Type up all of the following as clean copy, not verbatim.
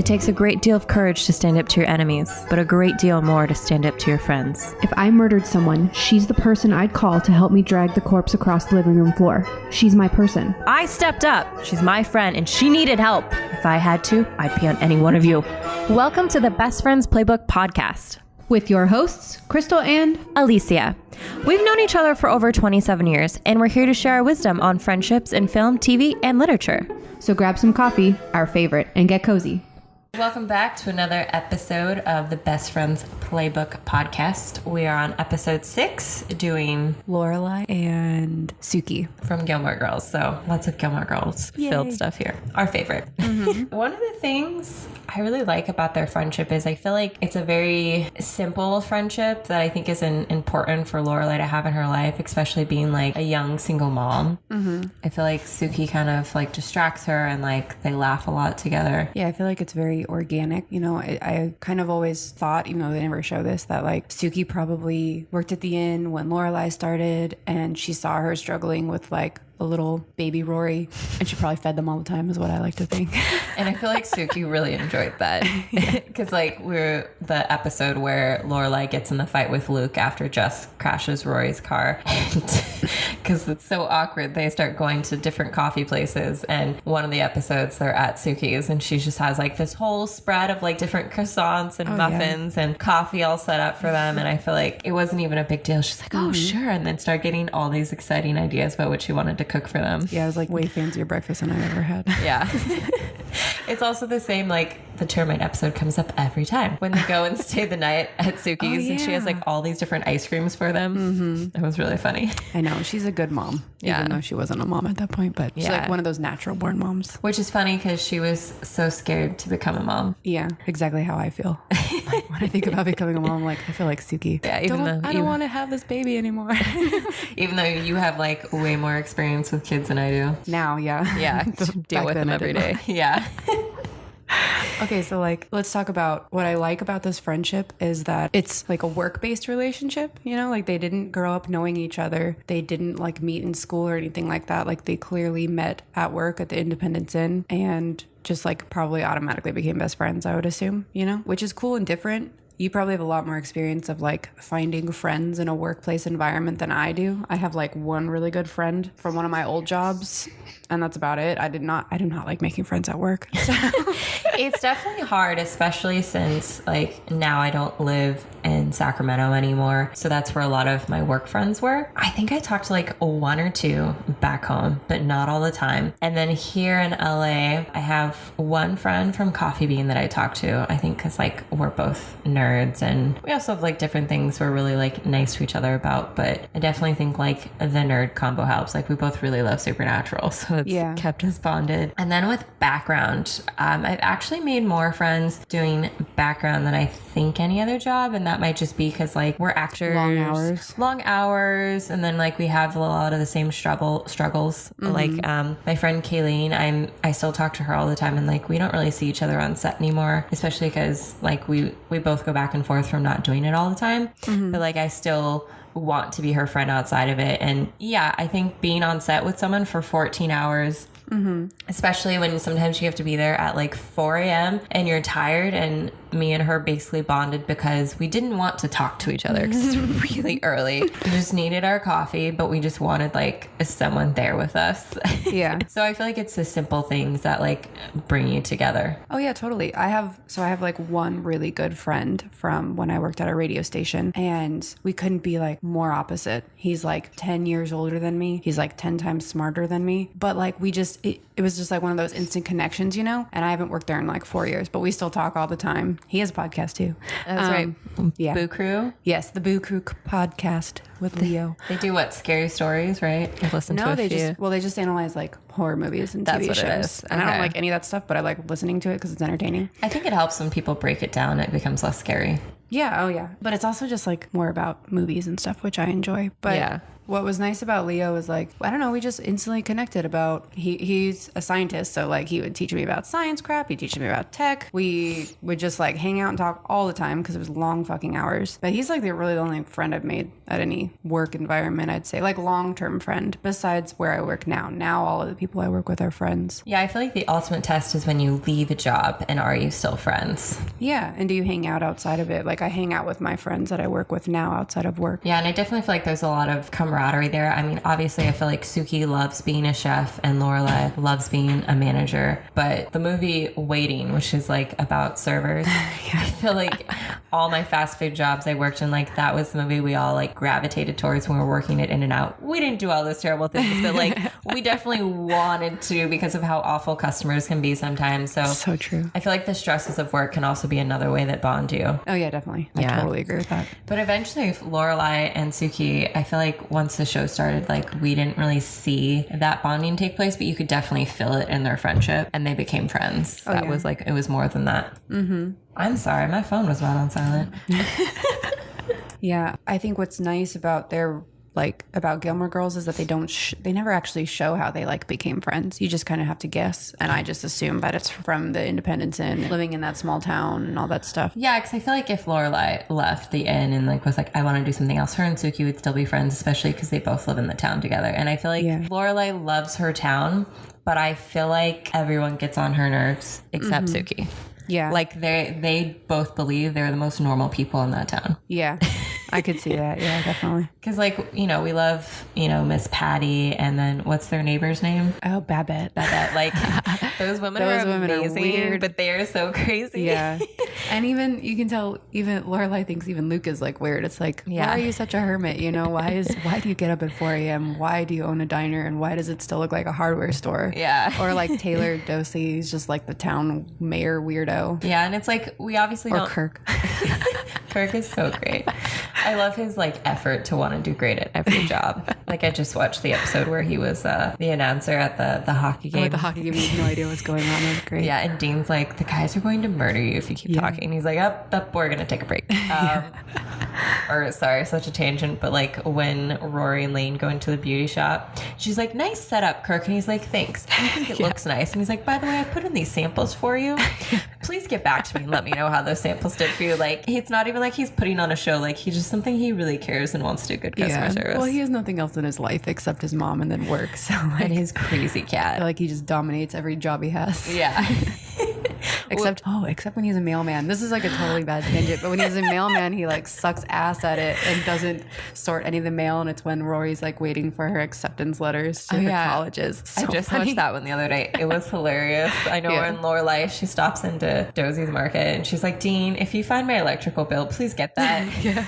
It takes a great deal of courage to stand up to your enemies, but a great deal more to stand up to your friends. If I murdered someone, she's the person I'd call to help me drag the corpse across the living room floor. She's my person. I stepped up. She's my friend, and she needed help. If I had to, I'd pee on any one of you. Welcome to the Best Friends Playbook podcast. With your hosts, Crystal and Alicia. We've known each other for over 27 years, and we're here to share our wisdom on friendships in film, TV, and literature. So grab some coffee, our favorite, and get cozy. Welcome back to another episode of the Best Friends Playbook podcast. We are on episode 6 doing Lorelai and Sookie from Gilmore Girls. So lots of Gilmore Girls filled stuff here. Our favorite. Mm-hmm. One of the things I really like about their friendship is I feel like it's a very simple friendship that I think is important for Lorelai to have in her life, especially being like a young single mom. Mm-hmm. I feel like Sookie kind of like distracts her and like they laugh a lot together. Yeah, I feel like it's very organic. You know, I kind of always thought, even though they never show this, that like Sookie probably worked at the inn when Lorelai started and she saw her struggling with like a little baby Rory and she probably fed them all the time is what I like to think. And I feel like Sookie really enjoyed that because like we're the episode where Lorelai gets in the fight with Luke after Jess crashes Rory's car, and because it's so awkward they start going to different coffee places, and one of the episodes they're at Sookie's and she just has like this whole spread of like different croissants and muffins and coffee all set up for them, and I feel like it wasn't even a big deal. She's like, oh sure, and then start getting all these exciting ideas about what she wanted to cook for them. Yeah, it was like way fancier breakfast than I've ever had. Yeah. It's also the same, like the termite episode comes up every time when they go and stay the night at Sookie's and she has like all these different ice creams for them. Mm-hmm. It was really funny. I know, she's a good mom, even though she wasn't a mom at that point, but she's like one of those natural born moms. Which is funny because she was so scared to become a mom. Yeah, exactly how I feel. Like, when I think about becoming a mom, like I feel like Sookie. Yeah, I don't want to have this baby anymore. Even though you have like way more experience with kids than I do. Now, yeah. Yeah, deal with them every day. Yeah. Okay, so like let's talk about what I like about this friendship is that it's like a work-based relationship, you know, like they didn't grow up knowing each other. They didn't like meet in school or anything like that. Like they clearly met at work at the Independence Inn and just like probably automatically became best friends, I would assume, you know, which is cool and different. You probably have a lot more experience of like finding friends in a workplace environment than I do. I have like one really good friend from one of my old jobs, and that's about it. I do not like making friends at work. So. It's definitely hard, especially since like now I don't live in Sacramento anymore. So that's where a lot of my work friends were. I think I talked to like one or two back home, but not all the time. And then here in LA, I have one friend from Coffee Bean that I talk to. I think because like we're both nerds and we also have like different things we're really like nice to each other about. But I definitely think like the nerd combo helps. Like we both really love Supernatural. So it's kept us bonded. And then with background, I've actually made more friends doing background than I think any other job. And that might just be because like we're actors, long hours, and then like we have a lot of the same struggles. Mm-hmm. Like my friend Kayleen, I still talk to her all the time, and like we don't really see each other on set anymore, especially because like we both go back and forth from not doing it all the time. Mm-hmm. But like I still want to be her friend outside of it. And yeah, I think being on set with someone for 14 hours, especially when sometimes you have to be there at like 4 a.m. and you're tired, and me and her basically bonded because we didn't want to talk to each other because it's really early. We just needed our coffee, but we just wanted like someone there with us. Yeah. So I feel like it's the simple things that like bring you together. Oh yeah, totally. I have like one really good friend from when I worked at a radio station, and we couldn't be like more opposite. He's like 10 years older than me. He's like 10 times smarter than me. But like we just, it was just like one of those instant connections, you know? And I haven't worked there in like 4 years, but we still talk all the time. He has a podcast too. That's right. Yeah. Boo Crew? Yes, the Boo Crew podcast with Leo. They do what? Scary stories, right? I've listened to a few. They just analyze like horror movies and That's TV what shows. It is. And I don't like any of that stuff, but I like listening to it because it's entertaining. I think it helps when people break it down. It becomes less scary. Yeah. Oh yeah. But it's also just like more about movies and stuff, which I enjoy. But yeah. what was nice about Leo was like, I don't know, we just instantly connected about, he's a scientist. So like he would teach me about science crap. He'd teach me about tech. We would just like hang out and talk all the time because it was long fucking hours. But he's like the only friend I've made at any work environment, I'd say, like long-term friend besides where I work now. Now all of the people I work with are friends. Yeah, I feel like the ultimate test is when you leave a job and are you still friends? Yeah. And do you hang out outside of it? Like I hang out with my friends that I work with now outside of work. Yeah, and I definitely feel like there's a lot of camaraderie there. I mean, obviously I feel like Sookie loves being a chef and Lorelai loves being a manager. But the movie Waiting, which is like about servers, I feel like all my fast food jobs I worked in, like that was the movie we all like gravitated towards when we were working at In-N-Out. We didn't do all those terrible things, but like we definitely wanted to because of how awful customers can be sometimes. So true. I feel like the stresses of work can also be another way that bond you. Oh yeah, definitely. Yeah. I totally agree with that. But eventually Lorelai and Sookie, I feel like once the show started, like we didn't really see that bonding take place, but you could definitely feel it in their friendship and they became friends. That was like, it was more than that. Mm-hmm. I'm sorry, my phone was not on silent. Yeah, I think what's nice about their about Gilmore Girls is that they never actually show how they like became friends. You just kind of have to guess, and I just assume that it's from the Independence Inn, living in that small town and all that stuff. Yeah, because I feel like if Lorelai left the inn and like was like, I want to do something else, her and Sookie would still be friends, especially because they both live in the town together. And I feel like Lorelai loves her town, but I feel like everyone gets on her nerves except Sookie. Yeah, like they both believe they're the most normal people in that town. Yeah. I could see that. Yeah, definitely. Because, like, you know, we love, you know, Miss Patty and then what's their neighbor's name? Oh, Babette. Like, those women are amazing, weird. but they are so crazy. Yeah. And even, you can tell, even Lorelai thinks even Luke is, like, weird. It's like, why are you such a hermit? You know, why do you get up at 4 a.m.? Why do you own a diner? And why does it still look like a hardware store? Yeah. Or, like, Taylor Dosey is just, like, the town mayor weirdo. Yeah, and it's like, we obviously don't... Or Kirk. Kirk is so great. I love his like effort to want to do great at every job. Like I just watched the episode where he was the announcer at the hockey game. Oh, the hockey game, you have no idea what's going on. It was great. Yeah, and Dean's like, the guys are going to murder you if you keep talking. And he's like, up, we're gonna take a break. Or sorry, such a tangent, but like when Rory and Lane go into the beauty shop, she's like, nice setup, Kirk. And he's like, thanks. I think it looks nice. And he's like, by the way, I put in these samples for you. Please get back to me and let me know how those samples did for you. Like, it's not even like he's putting on a show. Like, he's just something he really cares and wants to do good customer service. Well, he has nothing else in his life except his mom and then work. So, like, and his crazy cat. I feel like he just dominates every job he has. Yeah. Except when he's a mailman. This is like a totally bad tangent, but when he's a mailman, he like sucks ass at it and doesn't sort any of the mail. And it's when Rory's like waiting for her acceptance letters to her colleges. So I just funny. watched that one the other day. It was hilarious. I know when Lorelai, she stops into Dosie's Market and she's like, Dean, if you find my electrical bill, please get that. Yeah.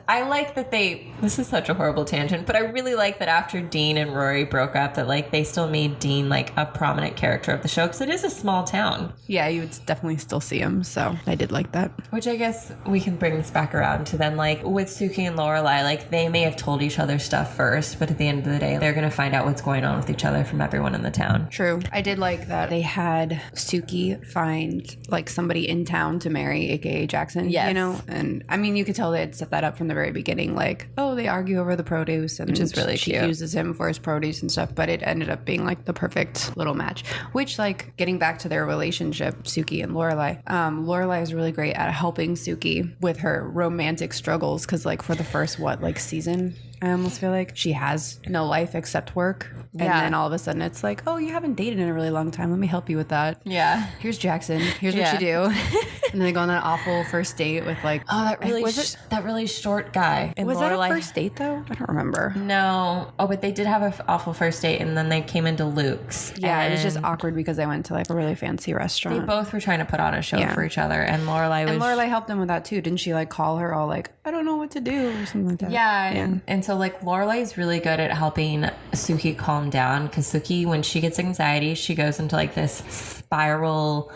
I like that this is such a horrible tangent, but I really like that after Dean and Rory broke up that like they still made Dean like a prominent character of the show because it is a small town. Yeah, you would definitely still see him. So I did like that. Which I guess we can bring this back around to then like with Sookie and Lorelai, like they may have told each other stuff first, but at the end of the day, they're going to find out what's going on with each other from everyone in the town. True. I did like that they had Sookie find like somebody in town to marry, aka Jackson. Yes. You know, and I mean, you could tell they had set that up from the very beginning. Like, oh, they argue over the produce, and which is really she cute. uses him for his produce and stuff. But it ended up being like the perfect little match. Which, like, getting back to their relationship, Sookie and Lorelai. Lorelai is really great at helping Sookie with her romantic struggles because, like, for the first season, I almost feel like she has no life except work. And then all of a sudden it's like, oh, you haven't dated in a really long time. Let me help you with that. Yeah. Here's Jackson. Here's what you do. And then they go on that awful first date with like, oh, that really short guy. And was Lorelai, that a first date though? I don't remember. No. Oh, but they did have an awful first date and then they came into Luke's. Yeah, it was just and awkward because they went to like a really fancy restaurant. they both were trying to put on a show for each other and Lorelai helped them with that too. Didn't she like call her all like, I don't know what to do or something like that? Yeah. And so like Lorelai's really good at helping Sookie calm down because Sookie, when she gets anxiety, she goes into like this spiral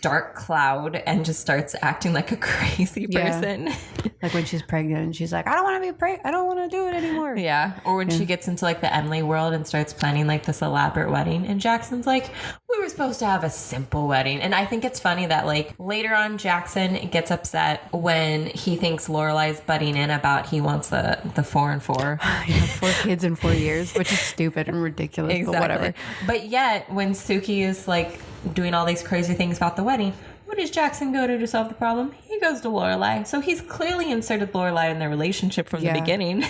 dark cloud and just starts acting like a crazy person. Like when she's pregnant and she's like, I don't want to be pregnant. I don't want to do it anymore. Yeah. Or when she gets into like the Emily world and starts planning like this elaborate wedding. And Jackson's like, we were supposed to have a simple wedding. And I think it's funny that like later on Jackson gets upset when he thinks Lorelai's butting in about he wants the 4 and 4. 4 kids in 4 years, which is stupid and ridiculous, Exactly. but whatever. But yet when Sookie is like doing all these crazy things about the wedding, where does Jackson go to solve the problem? He goes to Lorelai. So he's clearly inserted Lorelai in their relationship from the beginning.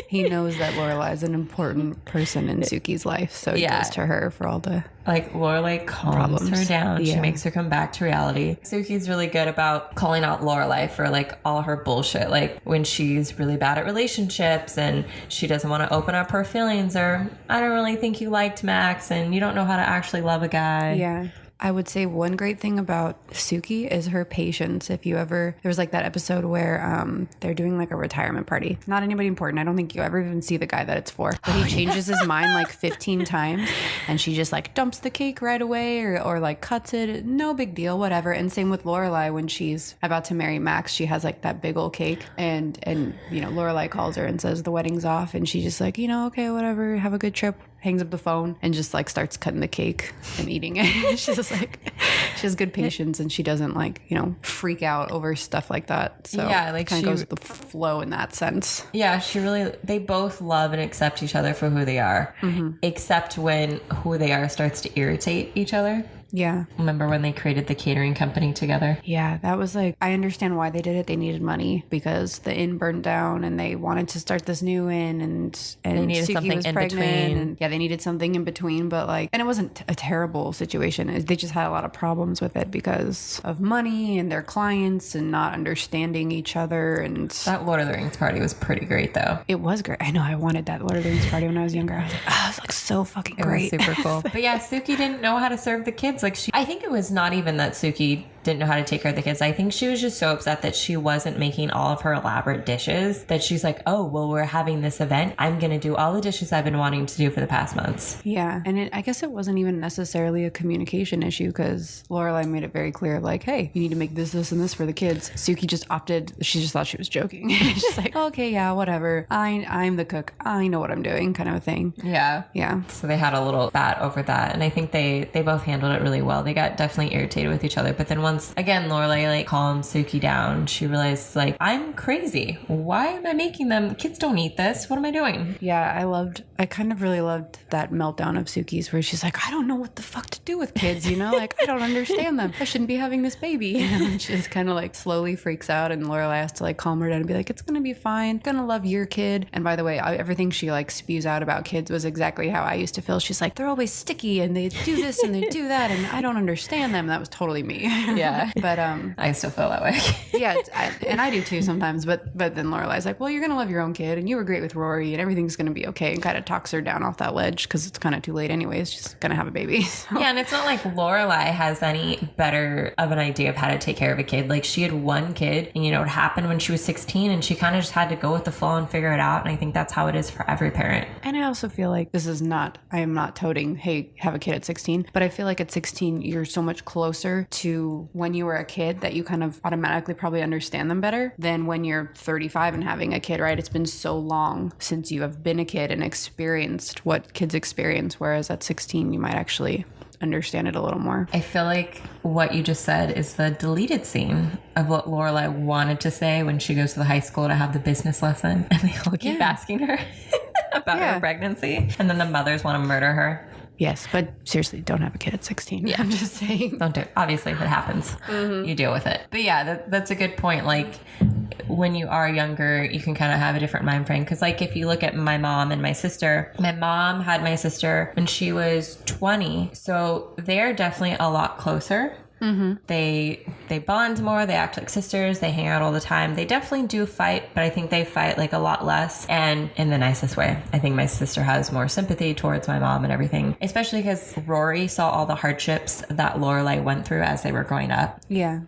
He knows that Lorelai is an important person in Sookie's life, so he goes to her for all the like Lorelai calms her down. She makes her come back to reality. Sookie's really good about calling out Lorelai for like all her bullshit. Like when she's really bad at relationships and she doesn't want to open up her feelings, or I don't really think you liked Max and you don't know how to actually love a guy. Yeah. I would say one great thing about Sookie is her patience. If you ever, there was like that episode where they're doing like a retirement party. Not anybody important. I don't think you ever even see the guy that it's for. But he changes his mind like 15 times and she just like dumps the cake right away or like cuts it. No big deal, whatever. And same with Lorelai when she's about to marry Max. She has like that big old cake and you know, Lorelai calls her and says the wedding's off and she's just like, you know, okay, whatever, have a good trip. Hangs up the phone and just like starts cutting the cake and eating it. She's just like, she has good patience and she doesn't like, you know, freak out over stuff like that. So yeah, like kind of goes with the flow in that sense. Yeah, they both love and accept each other for who they are, except when who they are starts to irritate each other. Yeah. Remember when they created the catering company together? Yeah, that was like, I understand why they did it. They needed money because the inn burned down and they wanted to start this new inn and they needed Sookie something was in pregnant. between. And yeah, they needed something in between, but like, and it wasn't a terrible situation. They just had a lot of problems with it because of money and their clients and not understanding each other. And that Lord of the Rings party was pretty great though. It was great. I know, I wanted that Lord of the Rings party when I was younger. I was like, oh, this looks so fucking great. It was super cool. But yeah, Sookie didn't know how to serve the kids. Like I think it was not even that Sookie didn't know how to take care of the kids. I think she was just so upset that she wasn't making all of her elaborate dishes that she's like, oh, well, we're having this event. I'm going to do all the dishes I've been wanting to do for the past months. Yeah. And I guess it wasn't even necessarily a communication issue because Lorelai made it very clear, like, hey, you need to make this, this, and this for the kids. Sookie just opted. She just thought she was joking. She's like, okay, yeah, whatever. I'm the cook. I know what I'm doing kind of a thing. Yeah. Yeah. So they had a little spat over that. And I think they both handled it really well. They got definitely irritated with each other. But then once again, Lorelai like calms Sookie down. She realized like, I'm crazy. Why am I making them? Kids don't eat this. What am I doing? Yeah, I kind of really loved that meltdown of Sookie's where she's like, I don't know what the fuck to do with kids, you know? Like, I don't understand them. I shouldn't be having this baby. And she just kind of like slowly freaks out and Lorelai has to like calm her down and be like, it's going to be fine. I'm going to love your kid. And by the way, everything she like spews out about kids was exactly how I used to feel. She's like, they're always sticky and they do this and they do that and I don't understand them. That was totally me. Yeah. But I still feel that way. yeah, and I do too sometimes. But then Lorelai's like, well, you're gonna love your own kid, and you were great with Rory, and everything's gonna be okay, and kind of talks her down off that ledge because it's kind of too late anyways. She's gonna have a baby. So. Yeah, and it's not like Lorelai has any better of an idea of how to take care of a kid. Like she had one kid, and you know it happened when she was 16, and she kind of just had to go with the flow and figure it out. And I think that's how it is for every parent. And I also feel like I am not toting, hey, have a kid at 16, but I feel like at 16 you're so much closer to when you were a kid that you kind of automatically probably understand them better than when you're 35 and having a kid, right? It's been so long since you have been a kid and experienced what kids experience, whereas at 16 you might actually understand it a little more. I feel like what you just said is the deleted scene of what Lorelai wanted to say when she goes to the high school to have the business lesson and they all keep asking her about her pregnancy and then the mothers want to murder her. Yes, but seriously, don't have a kid at 16. Yeah, I'm just saying. Don't do it. Obviously, if it happens, you deal with it. But yeah, that's a good point. Like, when you are younger, you can kind of have a different mind frame. Because, like, if you look at my mom and my sister, my mom had my sister when she was 20. So they're definitely a lot closer. Mm-hmm. They bond more, they act like sisters, they hang out all the time. They definitely do fight, but I think they fight like a lot less and in the nicest way. I think my sister has more sympathy towards my mom and everything, especially because Rory saw all the hardships that Lorelai went through as they were growing up. Yeah.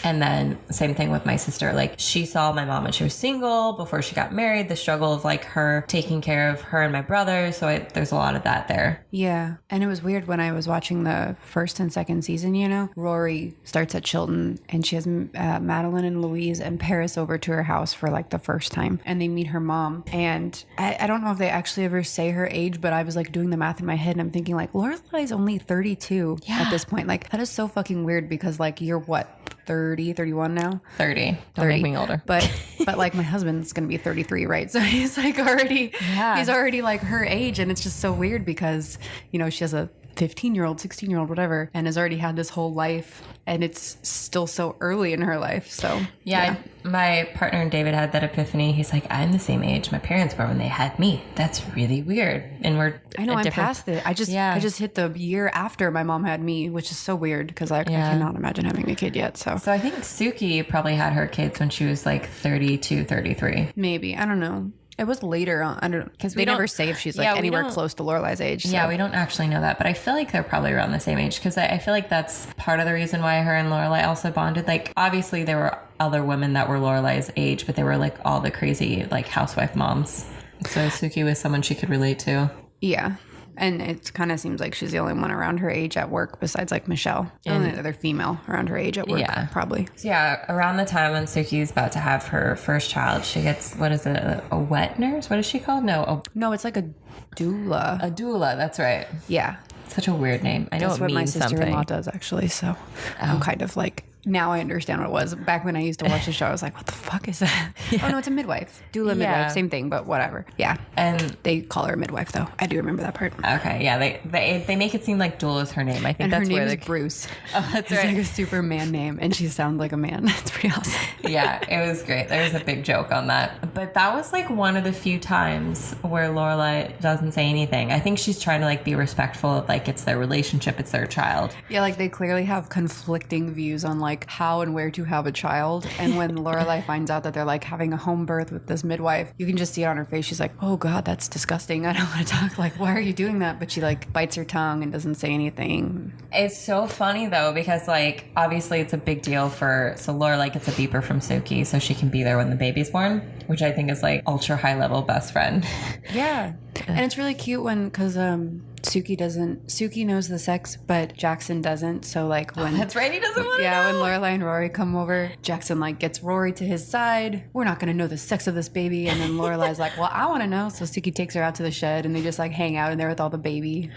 And then same thing with my sister. Like she saw my mom when she was single before she got married, the struggle of like her taking care of her and my brother. So there's a lot of that there. Yeah. And it was weird when I was watching the first and second season, you know, Rory starts at Chilton and she has Madeline and Louise and Paris over to her house for like the first time. And they meet her mom. And I don't know if they actually ever say her age, but I was like doing the math in my head and I'm thinking like Lorelai's only 32 at this point. Like that is so fucking weird because like you're what? 30, 31 now? 30. Don't make me older. But like my husband's going to be 33, right? So he's like already, he's already like her age. And it's just so weird because, you know, she has a 15-year-old, 16-year-old, whatever, and has already had this whole life and it's still so early in her life. So yeah. My partner and David had that epiphany. He's like, I'm the same age my parents were when they had me. That's really weird. And I know I'm past it. I just hit the year after my mom had me, which is so weird because I cannot imagine having a kid yet. So I think Sookie probably had her kids when she was like 32, 33. Maybe. I don't know. It was later on. I don't know. Because they never say if she's like anywhere close to Lorelai's age. So. Yeah, we don't actually know that. But I feel like they're probably around the same age because I feel like that's part of the reason why her and Lorelai also bonded. Like, obviously, there were other women that were Lorelai's age, but they were like all the crazy like housewife moms. So Sookie was someone she could relate to. Yeah. And it kind of seems like she's the only one around her age at work besides like Michelle. The only other female around her age at work, probably. So yeah, around the time when Sookie's about to have her first child, she gets, what is it, a wet nurse? What is she called? No, it's like a doula. A doula, that's right. Yeah. Such a weird name. I know that's it what my means sister-in-law something. does, actually. So I'm kind of like... Now I understand what it was. Back when I used to watch the show, I was like, what the fuck is that? Oh, no, it's a midwife. Doula midwife. Same thing, but whatever. Yeah. And they call her a midwife, though. I do remember that part. Okay, yeah. They make it seem like doula is her name. I think and that's her where name is Bruce. Oh, that's it's right. like a super man name, and she sounds like a man. It's pretty awesome. Yeah, it was great. There was a big joke on that. But that was like one of the few times where Lorelai doesn't say anything. I think she's trying to like be respectful of like it's their relationship, it's their child. Yeah, like they clearly have conflicting views on like how and where to have a child. And when Lorelai finds out that they're like having a home birth with this midwife, you can just see it on her face. She's like, oh God, that's disgusting. I don't want to talk. Like, why are you doing that? But she like bites her tongue and doesn't say anything. It's so funny though, because like obviously it's a big deal so Lorelai gets a beeper from Sookie so she can be there when the baby's born, which I think is like ultra high level best friend. Yeah. And it's really cute because Sookie knows the sex, but Jackson doesn't. So like when that's right, he doesn't want to know. When Lorelai and Rory come over, Jackson like gets Rory to his side. We're not gonna know the sex of this baby. And then Lorelai's like, well, I want to know. So Sookie takes her out to the shed and they just like hang out in there with all the baby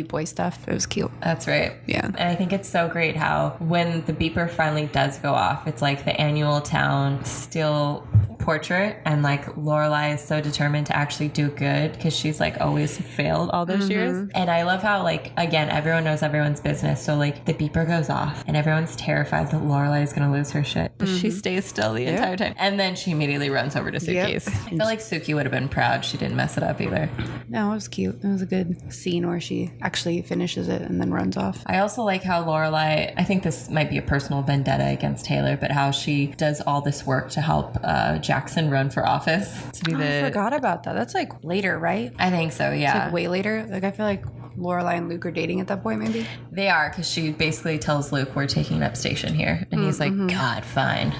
boy stuff. It was cute. That's right. Yeah. And I think it's so great how when the beeper finally does go off, it's like the annual town still portrait, and like Lorelai is so determined to actually do good because she's like always failed all those years. And I love how like again everyone knows everyone's business, so like the beeper goes off and everyone's terrified that Lorelai is gonna lose her shit, but she stays still the entire time, and then she immediately runs over to Sookie's. I feel like Sookie would have been proud she didn't mess it up either. No, it was cute. It was a good scene where she actually finishes it and then runs off. I also like how Lorelai, I think this might be a personal vendetta against Taylor, but how she does all this work to help Jackson run for office to be I forgot about that. That's like later, right? I think so, yeah. It's like way later. Like I feel like Lorelai and Luke are dating at that point, maybe? They are, because she basically tells Luke, we're taking an up station here. And he's like, God, fine.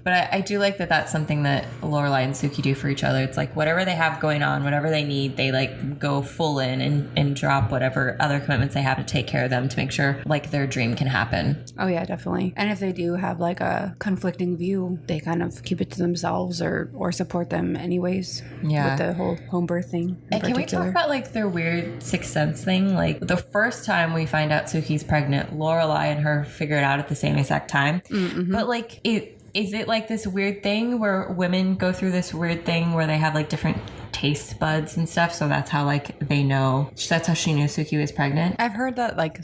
But I do like that that's something that Lorelai and Sookie do for each other. It's like whatever they have going on, whatever they need, they like go full in and drop whatever other commitments they have to take care of them to make sure like their dream can happen. Oh yeah, definitely. And if they do have like a conflicting view, they kind of keep it to themselves or support them anyways. Yeah. With the whole home birth thing. And can we talk about like their weird sixth sense thing? Like the first time we find out Sookie's pregnant, Lorelai and her figure it out at the same exact time. But like is it like this weird thing where women go through this weird thing where they have like different taste buds and stuff, so that's how like they know, that's how she knew Sookie was pregnant? I've heard that like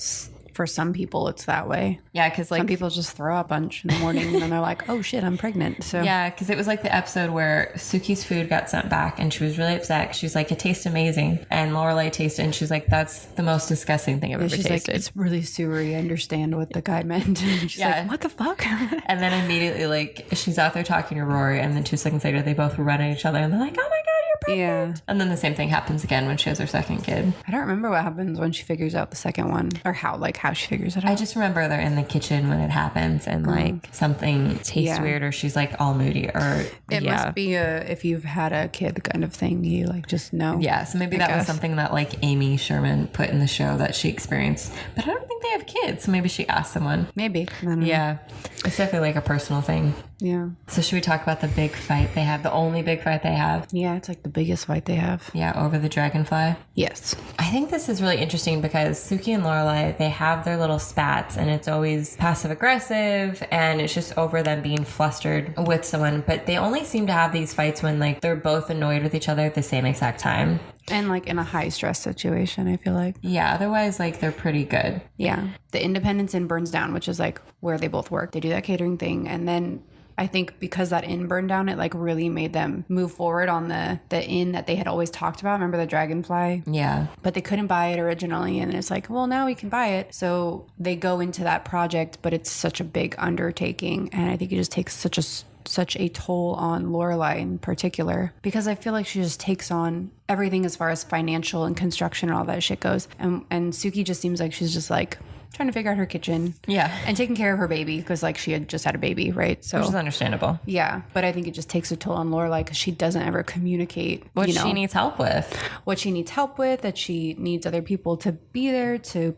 for some people it's that way. Yeah, because like some people just throw up bunch in the morning and then they're like, oh shit, I'm pregnant. So yeah, because it was like the episode where Sookie's food got sent back and she was really upset. She's like, it tastes amazing, and Lorelai tasted it and she's like, that's the most disgusting thing I've ever she's tasted. Like, it's really sewery. I understand what the guy meant. And she's like, what the fuck? And then immediately like she's out there talking to Rory, and then 2 seconds later they both run at each other and they're like, oh my God, you're Yeah. And then the same thing happens again when she has her second kid. I don't remember what happens when she figures out the second one or how she figures it out. I just remember they're in the kitchen when it happens and like something tastes weird or she's like all moody or it must be if you've had a kid kind of thing, you like just know. Yeah, so maybe that was something that like Amy Sherman put in the show that she experienced. But I don't think they have kids, so maybe she asked someone. Maybe. I don't know. Yeah. It's definitely like a personal thing. Yeah. So should we talk about the big fight they have? The only big fight they have? Yeah, it's like the biggest fight they have. Yeah, over the dragonfly. Yes. I think this is really interesting because Sookie and Lorelai, they have their little spats and it's always passive aggressive and it's just over them being flustered with someone. But they only seem to have these fights when like they're both annoyed with each other at the same exact time. And like in a high stress situation, I feel like. Yeah, otherwise like they're pretty good. Yeah. The Independence Inn burns down, which is like where they both work. They do that catering thing. And then I think because that inn burned down, it like really made them move forward on the inn that they had always talked about. Remember the dragonfly? Yeah. But they couldn't buy it originally. And it's like, well, now we can buy it. So they go into that project, but it's such a big undertaking. And I think it just takes such a toll on Lorelai in particular, because I feel like she just takes on everything as far as financial and construction and all that shit goes. And Sookie just seems like she's just like trying to figure out her kitchen. Yeah. And taking care of her baby because like she had just had a baby, right? So which is understandable. Yeah. But I think it just takes a toll on Lorelai because she doesn't ever communicate what she needs help with. What she needs help with, that she needs other people to be there to,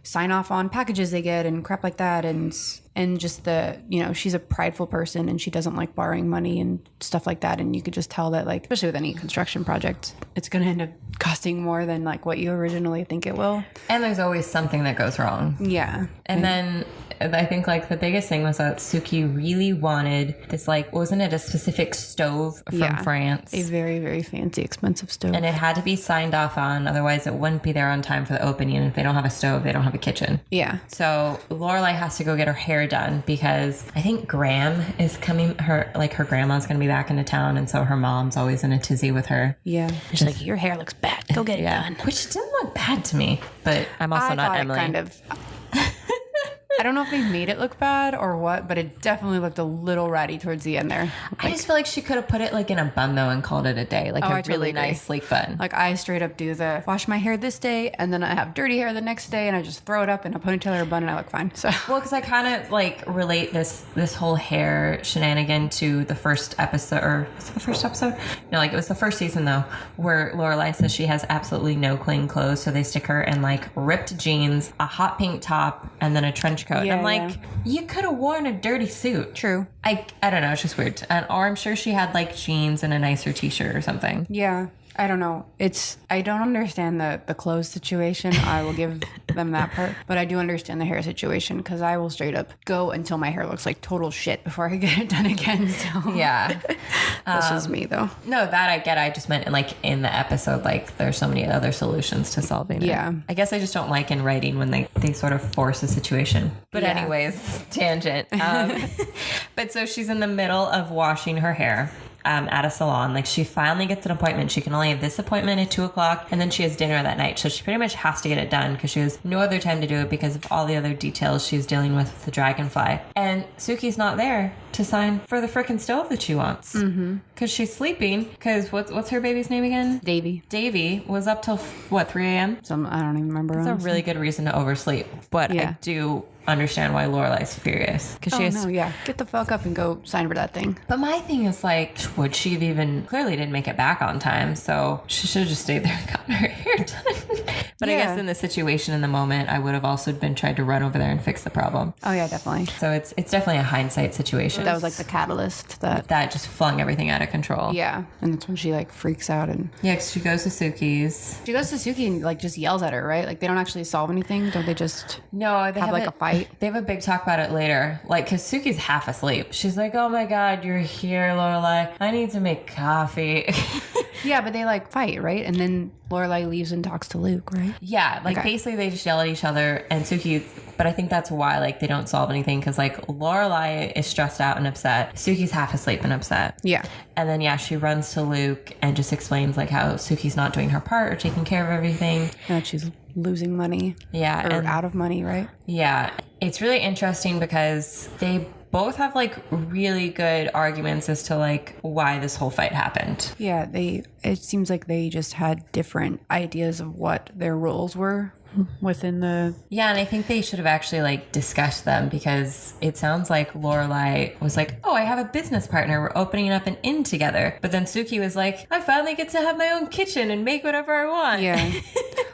sign off on packages they get and crap like that. And just she's a prideful person and she doesn't like borrowing money and stuff like that. And you could just tell that, like, especially with any construction project, it's going to end up costing more than like what you originally think it will. And there's always something that goes wrong. Yeah. And then I think like the biggest thing was that Sookie really wanted this, like, wasn't it a specific stove from France? A very, very fancy, expensive stove. And it had to be signed off on. Otherwise, it wouldn't be there on time for the opening. And if they don't have a stove, they don't have a kitchen. Yeah. So Lorelai has to go get her hair done because I think Graham is coming. Her grandma's going to be back into town. And so her mom's always in a tizzy with her. Yeah. She's like, your hair looks bad. Go get it done. Which didn't look bad to me. But I'm also not Emily. Kind of. I don't know if they made it look bad or what, but it definitely looked a little ratty towards the end there. I just feel like she could have put it like in a bun though and called it a day. Like a really nice sleek bun. Like I straight up do the wash my hair this day and then I have dirty hair the next day and I just throw it up in a ponytail or a bun and I look fine. So well, because I kind of like relate this whole hair shenanigan to the first episode, or was it the first episode? No, like it was the first season though, where Lorelai says she has absolutely no clean clothes, so they stick her in like ripped jeans, a hot pink top, and then a trench coat. Yeah, and I'm like, you could have worn a dirty suit. True. I don't know. It's just weird. Or I'm sure she had like jeans and a nicer t-shirt or something. Yeah. I don't know. I don't understand the clothes situation. I will give them that part. But I do understand the hair situation because I will straight up go until my hair looks like total shit before I get it done again. So yeah. That's just me though. No, that I get. I just meant in the episode, like there's so many other solutions to solving it. Yeah. I guess I just don't like in writing when they sort of force a situation. But anyways, tangent. But so she's in the middle of washing her hair. At a salon. Like she finally gets an appointment. She can only have this appointment at 2:00 and then she has dinner that night. So she pretty much has to get it done because she has no other time to do it because of all the other details she's dealing with the dragonfly. And Sookie's not there to sign for the frickin' stove that she wants. Because she's sleeping. Because what's her baby's name again? Davy was up till 3 a.m.? I don't even remember. That's a really good reason to oversleep. But I do understand why Lorelai's furious because get the fuck up and go sign for that thing. But my thing is like, would she have even clearly didn't make it back on time, so she should have just stayed there and gotten her hair done. But I guess in the situation in the moment, I would have also been tried to run over there and fix the problem. Oh yeah, definitely. So it's definitely a hindsight situation. That was like the catalyst that just flung everything out of control. Yeah, and that's when she like freaks out and cause she goes to Sookie's. She goes to Sookie and like just yells at her, right? Like they don't actually solve anything, don't they? Just no, they have like a fight. They have a big talk about it later, like because Sookie's half asleep. She's like, "Oh my God, you're here, Lorelai. I need to make coffee." Yeah, but they like fight, right? And then Lorelai leaves and talks to Luke, right? Yeah, like basically they just yell at each other and Sookie, but I think that's why like they don't solve anything because like Lorelai is stressed out and upset. Sookie's half asleep and upset. Yeah. And then she runs to Luke and just explains like how Sookie's not doing her part or taking care of everything. And she's losing money. Yeah. Or out of money, right? Yeah. It's really interesting because they both have like really good arguments as to like why this whole fight happened. Yeah, it seems like they just had different ideas of what their roles were within the... Yeah, and I think they should have actually like discussed them, because it sounds like Lorelai was like, oh, I have a business partner, we're opening up an inn together. But then Sookie was like, I finally get to have my own kitchen and make whatever I want. Yeah.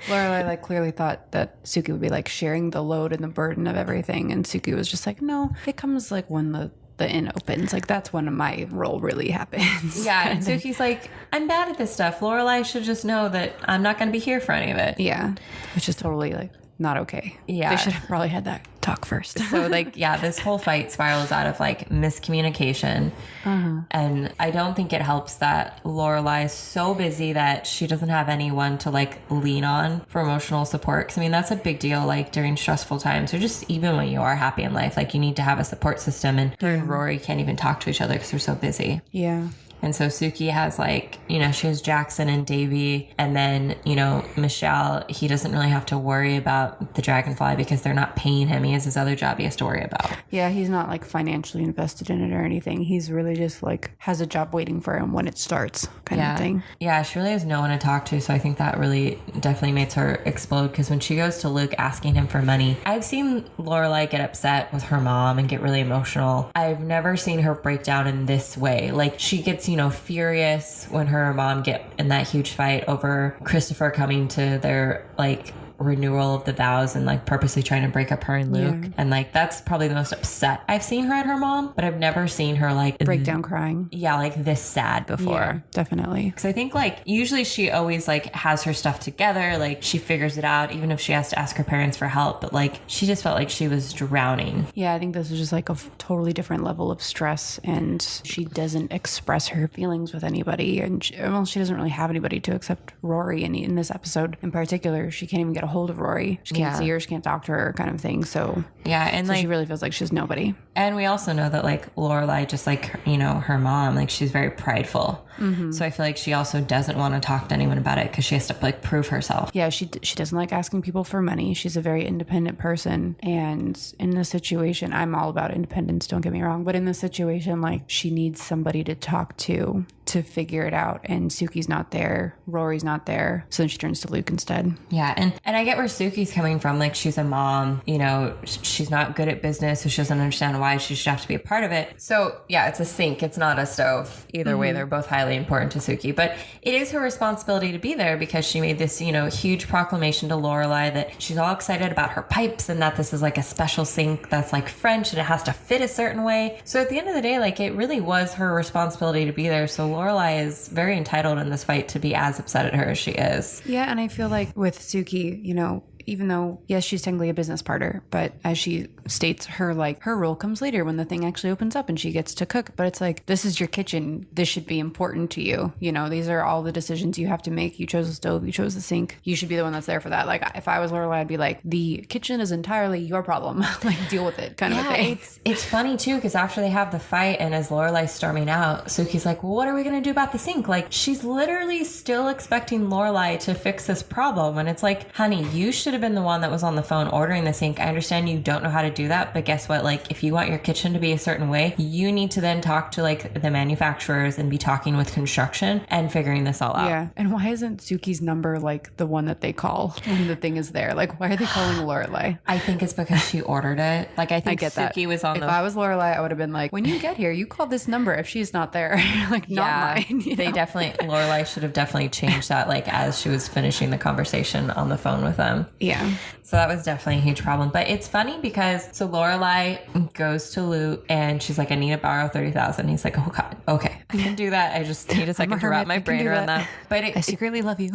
Lorelai like clearly thought that Sookie would be like sharing the load and the burden of everything, and Sookie was just like, no, it comes like when the inn opens, like that's when my role really happens. Yeah, and Sookie's like, I'm bad at this stuff. Lorelai should just know that I'm not going to be here for any of it. Yeah, which is totally like not okay. Yeah, they should have probably had that talk first. So like, yeah, this whole fight spirals out of like miscommunication. And I don't think it helps that Lorelai is so busy that she doesn't have anyone to like lean on for emotional support. Because I mean, that's a big deal, like during stressful times, or just even when you are happy in life, like you need to have a support system. And her and Rory can't even talk to each other because they're so busy. Yeah. And so Sookie has like, you know, she has Jackson and Davy, and then, you know, Michelle, he doesn't really have to worry about the dragonfly because they're not paying him. He has his other job he has to worry about. Yeah, he's not like financially invested in it or anything. He's really just like has a job waiting for him when it starts kind of thing. Yeah, she really has no one to talk to. So I think that really definitely makes her explode, because when she goes to Luke asking him for money, I've seen Lorelai get upset with her mom and get really emotional. I've never seen her break down in this way. Like she gets, you know, furious when her and mom get in that huge fight over Christopher coming to their like renewal of the vows and like purposely trying to break up her and Luke. And like that's probably the most upset I've seen her at her mom, but I've never seen her like break down crying. Yeah, like this sad before. Yeah, definitely. Because I think like usually she always like has her stuff together, like she figures it out even if she has to ask her parents for help, but like she just felt like she was drowning. Yeah, I think this was just like a totally different level of stress, and she doesn't express her feelings with anybody, and she doesn't really have anybody to except Rory. And in this episode in particular, she can't even get a hold of Rory. She can't see her, she can't talk to her, kind of thing. So yeah, and so like she really feels like she's nobody. And we also know that like Lorelai, just like, you know, her mom, like she's very prideful. So I feel like she also doesn't want to talk to anyone about it because she has to like prove herself. Yeah, she doesn't like asking people for money. She's a very independent person, and in this situation, I'm all about independence, don't get me wrong, but in this situation, like she needs somebody to talk to figure it out, and Sookie's not there, Rory's not there, so then she turns to Luke instead. Yeah, and I get where Sookie's coming from. Like she's a mom, you know, she's not good at business, so she doesn't understand why she should have to be a part of it. So yeah, it's a sink, it's not a stove. Either way, they're both highly important to Sookie, but it is her responsibility to be there because she made this, you know, huge proclamation to Lorelai that she's all excited about her pipes and that this is like a special sink that's like French and it has to fit a certain way. So at the end of the day, like it really was her responsibility to be there. So Lorelai is very entitled in this fight to be as upset at her as she is. Yeah, and I feel like with Sookie, you know, even though, yes, she's technically a business partner, but as she states, her role comes later when the thing actually opens up and she gets to cook. But it's like, this is your kitchen. This should be important to you. You know, these are all the decisions you have to make. You chose the stove. You chose the sink. You should be the one that's there for that. Like, if I was Lorelai, I'd be like, the kitchen is entirely your problem. Like, deal with it, kind of a thing. It's funny, too, because after they have the fight and as Lorelai's storming out, Sookie's like, well, what are we going to do about the sink? Like, she's literally still expecting Lorelai to fix this problem. And it's like, honey, you should have been the one that was on the phone ordering the sink. I understand you don't know how to do that, but guess what? Like, if you want your kitchen to be a certain way, you need to then talk to like the manufacturers and be talking with construction and figuring this all out. Yeah. And why isn't Sookie's number like the one that they call when the thing is there? Like, why are they calling Lorelai? I think it's because she ordered it. Like, I think Sookie was on If I was Lorelai, I would have been like, when you get here, you call this number if she's not there. Like, not mine. You know? They definitely, Lorelai should have definitely changed that, like, as she was finishing the conversation on the phone with them. Yeah. So that was definitely a huge problem. But it's funny because so Lorelai goes to Luke and she's like, I need to borrow $30,000. He's like, oh God, okay, I can do that. I just need a second to wrap my brain around that. But I secretly love you.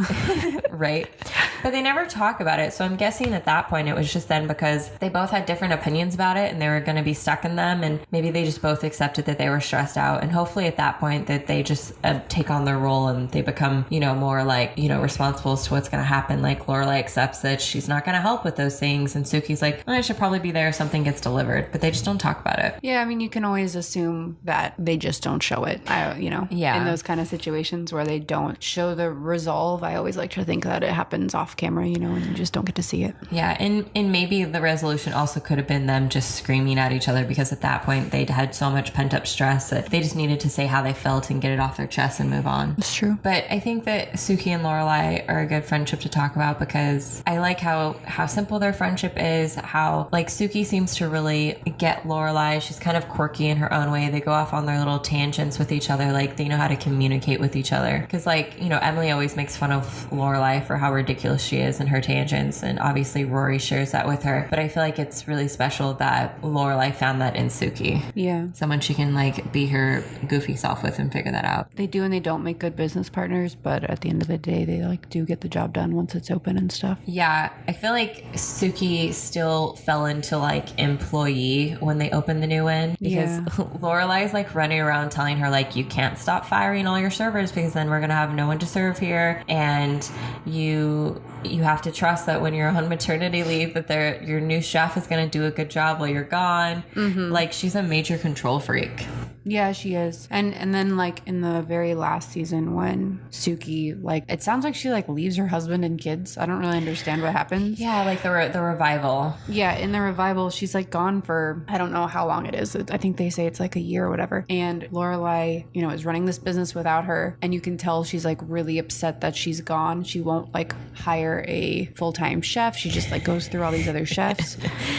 Right. But they never talk about it. So I'm guessing at that point it was just then because they both had different opinions about it and they were going to be stuck in them. And maybe they just both accepted that they were stressed out. And hopefully at that point that they just take on their role and they become, you know, more like, you know, responsible as to what's going to happen. Like Lorelai accepts that she's not going to help with those things. And Sookie's like, I should probably be there if something gets delivered. But they just don't talk about it. Yeah, I mean, you can always assume that they just don't show it. In those kind of situations where they don't show the resolve, I always like to think that it happens off camera, you know, and you just don't get to see it. Yeah, and maybe the resolution also could have been them just screaming at each other, because at that point they'd had so much pent up stress that they just needed to say how they felt and get it off their chest and move on. It's true. But I think that Sookie and Lorelai are a good friendship to talk about, because I like how simple their friendship is, how like Sookie seems to really get Lorelai. She's kind of quirky in her own way. They go off on their little tangents with each other, like they know how to communicate with each other. Because like, you know, Emily always makes fun of Lorelai for how ridiculous she is in her tangents, and obviously Rory shares that with her. But I feel like it's really special that Lorelai found that in Sookie. Yeah. Someone she can like be her goofy self with and figure that out. They do and they don't make good business partners, but at the end of the day, they like do get the job done once it's open and stuff. Yeah, I feel like Sookie still fell into like employee when they opened the new one, because Lorelai's like running around telling her like, you can't stop firing all your servers because then we're gonna have no one to serve here, and you have to trust that when you're on maternity leave that your new chef is gonna do a good job while you're gone. Like she's a major control freak. Yeah, she is. And then like in the very last season when Sookie, like it sounds like she like leaves her husband and kids. I don't really understand what happens. Yeah, like the revival. Yeah, in the revival, she's like gone for, I don't know how long it is. I think they say it's like a year or whatever. And Lorelai, you know, is running this business without her. And you can tell she's like really upset that she's gone. She won't like hire a full-time chef. She just like goes through all these other chefs.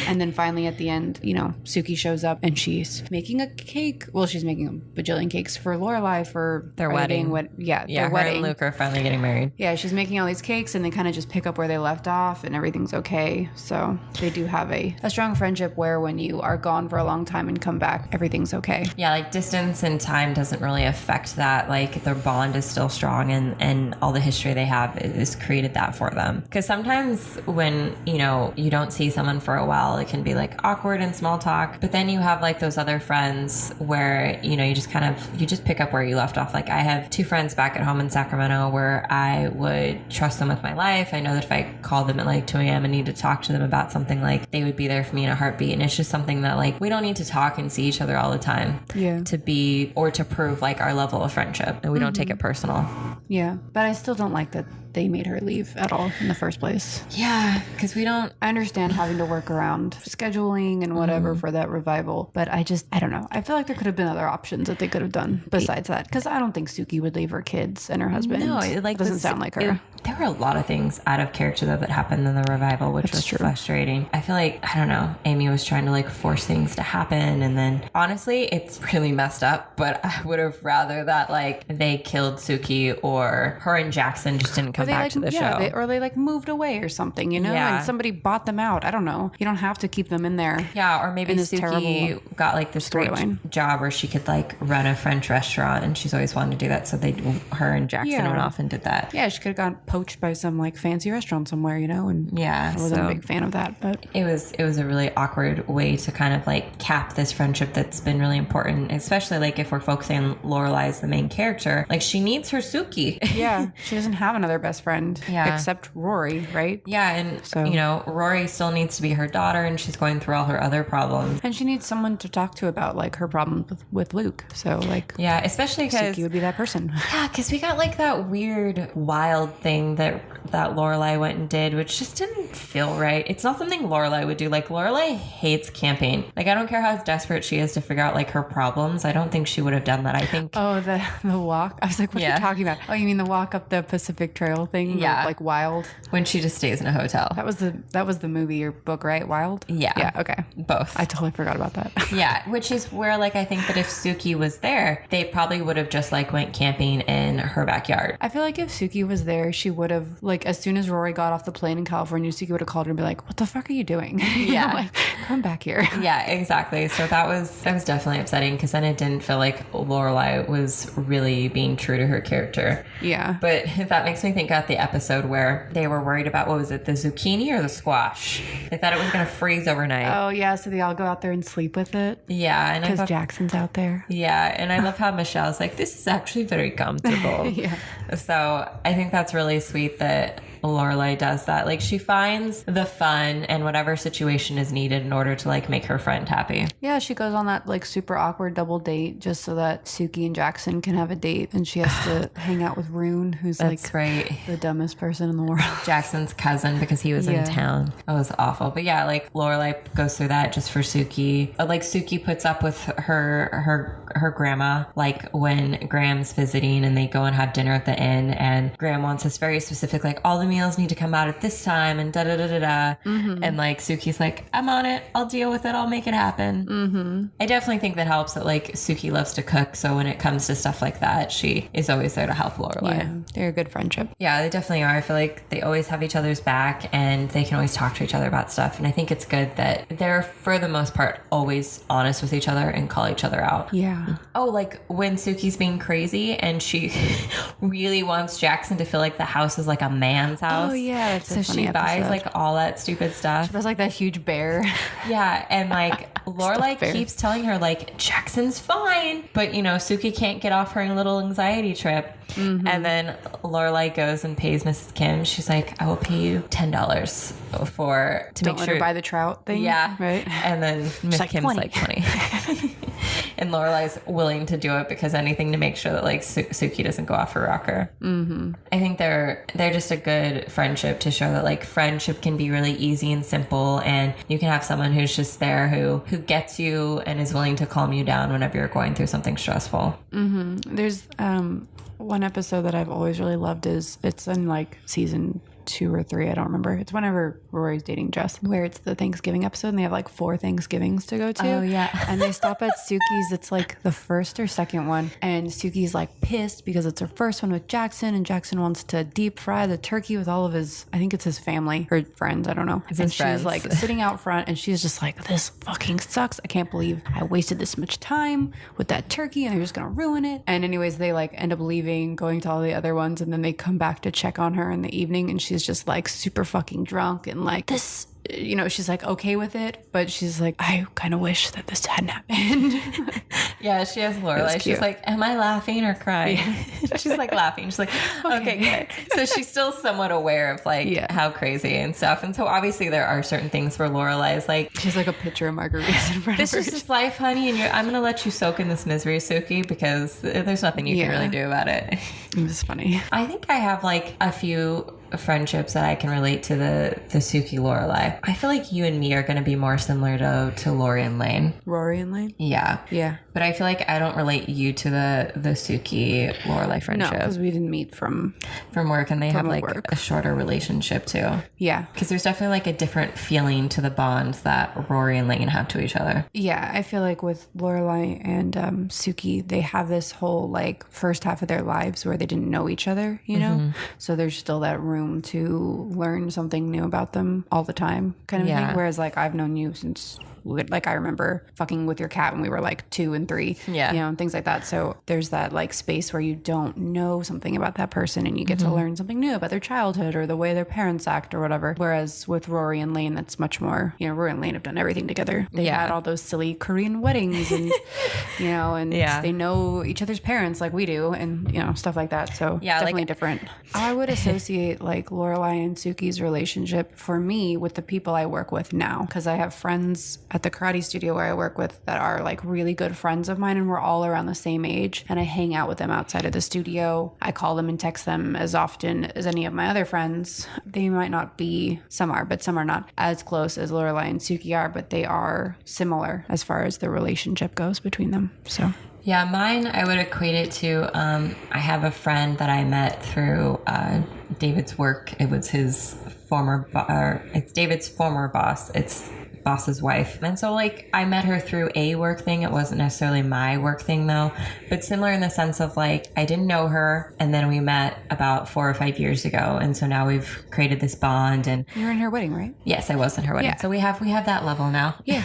And then finally at the end, you know, Sookie shows up and she's making a cake. Well, she's making a bajillion cakes for Lorelai for their wedding. Their her wedding. and Luke are finally getting married. Yeah, she's making all these cakes and they kind of just pick up where they left off and everything's okay. So they do have a strong friendship where when you are gone for a long time and come back, everything's okay. Yeah, like distance and time doesn't really affect that. Like their bond is still strong, and all the history they have is created that for them. Because sometimes when, you know, you don't see someone for a while, it can be like awkward and small talk. But then you have like those other friends where, you know, you just pick up where you left off. Like I have two friends back at home in Sacramento where I would trust them with my life. I know that if I called them at like 2 a.m. and need to talk to them about something, like they would be there for me in a heartbeat. And it's just something that like we don't need to talk and see each other all the time to be or to prove like our level of friendship, and we don't take it personal. Yeah, but I still don't like that they made her leave at all in the first place. Yeah, because we don't. I understand having to work around scheduling and whatever for that revival, but I don't know. I feel like there could have been other options that they could have done besides that, because I don't think Sookie would leave her kids and her husband. No, it like doesn't sound like her. There were a lot of things out of character though that happened in the revival, which was frustrating. I feel like, I don't know, Amy was trying to like force things to happen, and then honestly, it's really messed up. But I would have rather that like they killed Sookie, or her and Jackson just didn't come back to the show, they like moved away or something, you know, and somebody bought them out. I don't know. You don't have to keep them in there. Yeah, or maybe Sookie got like this great job where she could like run a French restaurant, and she's always wanted to do that. So her and Jackson went off and did that. Yeah, she could have gotten poached by some like fancy restaurant somewhere, you know. And yeah, I wasn't a big fan of that, but it was a really awkward way to kind of like cap this friendship that's been really important, especially like if we're focusing on Lorelai as the main character. Like she needs her Sookie. Yeah, she doesn't have another best friend except Rory, right? Yeah, and so, you know, Rory still needs to be her daughter, and she's going through all her other problems, and she needs someone to talk to about like her problems with Luke. So like, yeah, especially because Sookie would be that person. Yeah, because we got like that weird wild thing that Lorelai went and did, which just didn't feel right. It's not something Lorelai would do. Like Lorelai hates camping. Like I don't care how desperate she is to figure out like her problems. I don't think she would have done that. I think. Oh, the walk. I was like, what are you talking about? Oh, you mean the walk up the Pacific Trail thing? Yeah, like Wild. When she just stays in a hotel. That was the movie or book, right? Wild. Yeah. Yeah. Okay. Both. I totally forgot about that. Yeah, which is where like I think that if Sookie was there, they probably would have just like went camping in her backyard. I feel like if Sookie was there, she would have like as soon as Rory got off the plane in California, Sookie would have called her and be like, "What the fuck are you doing? Yeah, like, come back here." Yeah, exactly. So that was definitely upsetting, because then it didn't feel like Lorelai was really being true to her character. Yeah, but that makes me think about the episode where they were worried about, what was it, the zucchini or the squash? They thought it was going to freeze overnight. Oh yeah, so they all go out there and sleep with it. Yeah, and because Jackson's out there. Yeah, and I love how Michelle's like, this is actually very comfortable. Yeah. So I think that's really sweet that Lorelai does that. Like, she finds the fun and whatever situation is needed in order to like make her friend happy. Yeah, she goes on that like super awkward double date just so that Sookie and Jackson can have a date, and she has to hang out with Rune, who's That's right. the dumbest person in the world. Jackson's cousin, because he was in town. It was awful. But yeah, like Lorelai goes through that just for Sookie. Like Sookie puts up with her grandma, like when Graham's visiting and they go and have dinner at the inn, and Graham wants this very specific, like all the meals need to come out at this time and da da da da da. And like Sookie's like, I'm on it. I'll deal with it. I'll make it happen. I definitely think that helps that like Sookie loves to cook. So when it comes to stuff like that, she is always there to help Lorelai. Yeah, they're a good friendship. Yeah, they definitely are. I feel like they always have each other's back and they can always talk to each other about stuff. And I think it's good that they're, for the most part, always honest with each other and call each other out. Yeah. Oh, like when Sookie's being crazy and she really wants Jackson to feel like the house is like a man's house. Oh, yeah. That's so a funny she buys episode. like all that stupid stuff. She was like that huge bear. Yeah, and like Lorelai keeps telling her like Jackson's fine, but you know Sookie can't get off her little anxiety trip. And then Lorelai goes and pays Mrs. Kim. She's like, I will pay you $10 to Don't make let sure her buy the trout thing. Yeah, Right. And then Miss like, Kim's 20. like 20. And Lorelai's willing to do it because anything to make sure that like Sookie doesn't go off her rocker. I think they're just a good friendship to show that like friendship can be really easy and simple, and you can have someone who's just there who gets you and is willing to calm you down whenever you're going through something stressful. There's one episode that I've always really loved is it's in like season 2 or 3, I don't remember. It's whenever Rory's dating Jess, where it's the Thanksgiving episode and they have like 4 Thanksgivings to go to. Oh, yeah. And they stop at Sookie's. It's like the first or second one. And Sookie's like pissed because it's her first one with Jackson, and Jackson wants to deep fry the turkey with all of his, I think it's his family or friends, I don't know. And she's like sitting out front and she's just like, this fucking sucks. I can't believe I wasted this much time with that turkey and they're just gonna ruin it. And anyways, they like end up leaving, going to all the other ones, and then they come back to check on her in the evening, and she's just like super fucking drunk and like this, you know, she's like okay with it, but she's like, I kind of wish that this hadn't happened. Yeah, she has Lorelai. She's like, am I laughing or crying? Yeah. She's like laughing. She's like, okay, good. So she's still somewhat aware of like how crazy and stuff. And so obviously there are certain things where Lorelai is like, she's like a pitcher of margaritas in front of her. this is just life, honey, and I'm gonna let you soak in this misery, Sookie, because there's nothing you can really do about it. It's funny. I think I have like a few friendships that I can relate to the Sookie Lorelai. I feel like you and me are going to be more similar to Lori and Lane. Rory and Lane? Yeah. Yeah. But I feel like I don't relate you to the Sookie Lorelai friendship. No, because we didn't meet from work, and they have like work. a shorter relationship too. Yeah. Because there's definitely like a different feeling to the bond that Rory and Lane have to each other. Yeah, I feel like with Lorelai and Sookie, they have this whole like first half of their lives where they didn't know each other, you know? So there's still that room to learn something new about them all the time kind of thing. Whereas like I've known you since like I remember fucking with your cat when we were like 2 and 3, you know, and things like that. So there's that like space where you don't know something about that person and you get to learn something new about their childhood or the way their parents act or whatever. Whereas with Rory and Lane, that's much more, you know, Rory and Lane have done everything together. They had all those silly Korean weddings and, you know, and they know each other's parents like we do and, you know, stuff like that. So definitely like, different. I would associate like Lorelai and Sookie's relationship for me with the people I work with now, because I have friends at the karate studio where I work with that are like really good friends of mine, and we're all around the same age, and I hang out with them outside of the studio. I call them and text them as often as any of my other friends. They might not be, some are, but some are not as close as Lorelai and Sookie are, but they are similar as far as the relationship goes between them. So yeah, mine, I would equate it to, I have a friend that I met through David's work. It was his it's David's former boss. It's boss's wife. And so like I met her through a work thing. It wasn't necessarily my work thing though, but similar in the sense of like I didn't know her, and then we met about 4 or 5 years ago, and so now we've created this bond. And you were in her wedding, right? Yes, I was in her wedding. So we have that level now. Yeah.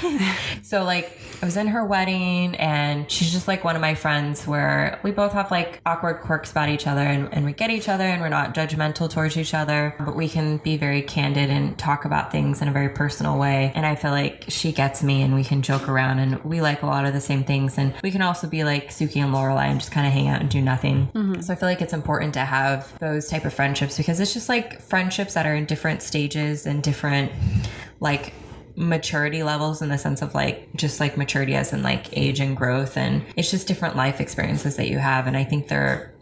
So like I was in her wedding, and she's just like one of my friends where we both have like awkward quirks about each other, and we get each other, and we're not judgmental towards each other, but we can be very candid and talk about things in a very personal way. And I feel like she gets me and we can joke around and we like a lot of the same things. And we can also be like Sookie and Lorelai and just kind of hang out and do nothing. So I feel like it's important to have those type of friendships because it's just like friendships that are in different stages and different like maturity levels in the sense of like just like maturity as in like age and growth, and it's just different life experiences that you have. And I think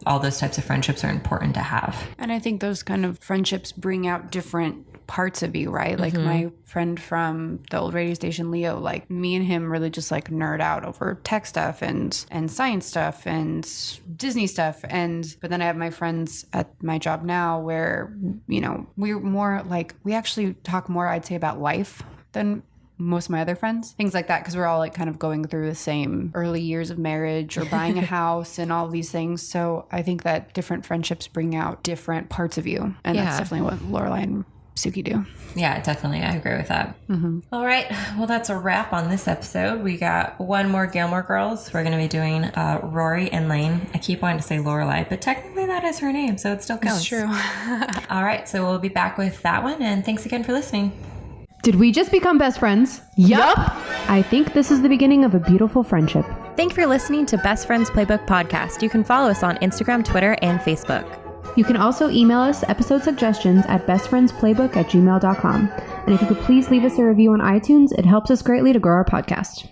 all those types of friendships are important to have. And I think those kind of friendships bring out different parts of you, right? Like my friend from the old radio station, Leo, like me and him really just like nerd out over tech stuff and science stuff and Disney stuff. But then I have my friends at my job now where, you know, we're more like, we actually talk more, I'd say, about life than most of my other friends, things like that, because we're all like kind of going through the same early years of marriage or buying a house and all these things. So I think that different friendships bring out different parts of you, and that's definitely what Lorelai and Sookie do. Yeah, definitely. I agree with that. All right. Well, that's a wrap on this episode. We got one more Gilmore Girls. We're going to be doing Rory and Lane. I keep wanting to say Lorelai, but technically that is her name, so it still counts. It's true. All right. So we'll be back with that one, and thanks again for listening. Did we just become best friends? Yup! I think this is the beginning of a beautiful friendship. Thank you for listening to Best Friends Playbook Podcast. You can follow us on Instagram, Twitter, and Facebook. You can also email us episode suggestions at bestfriendsplaybook@gmail.com. And if you could please leave us a review on iTunes, it helps us greatly to grow our podcast.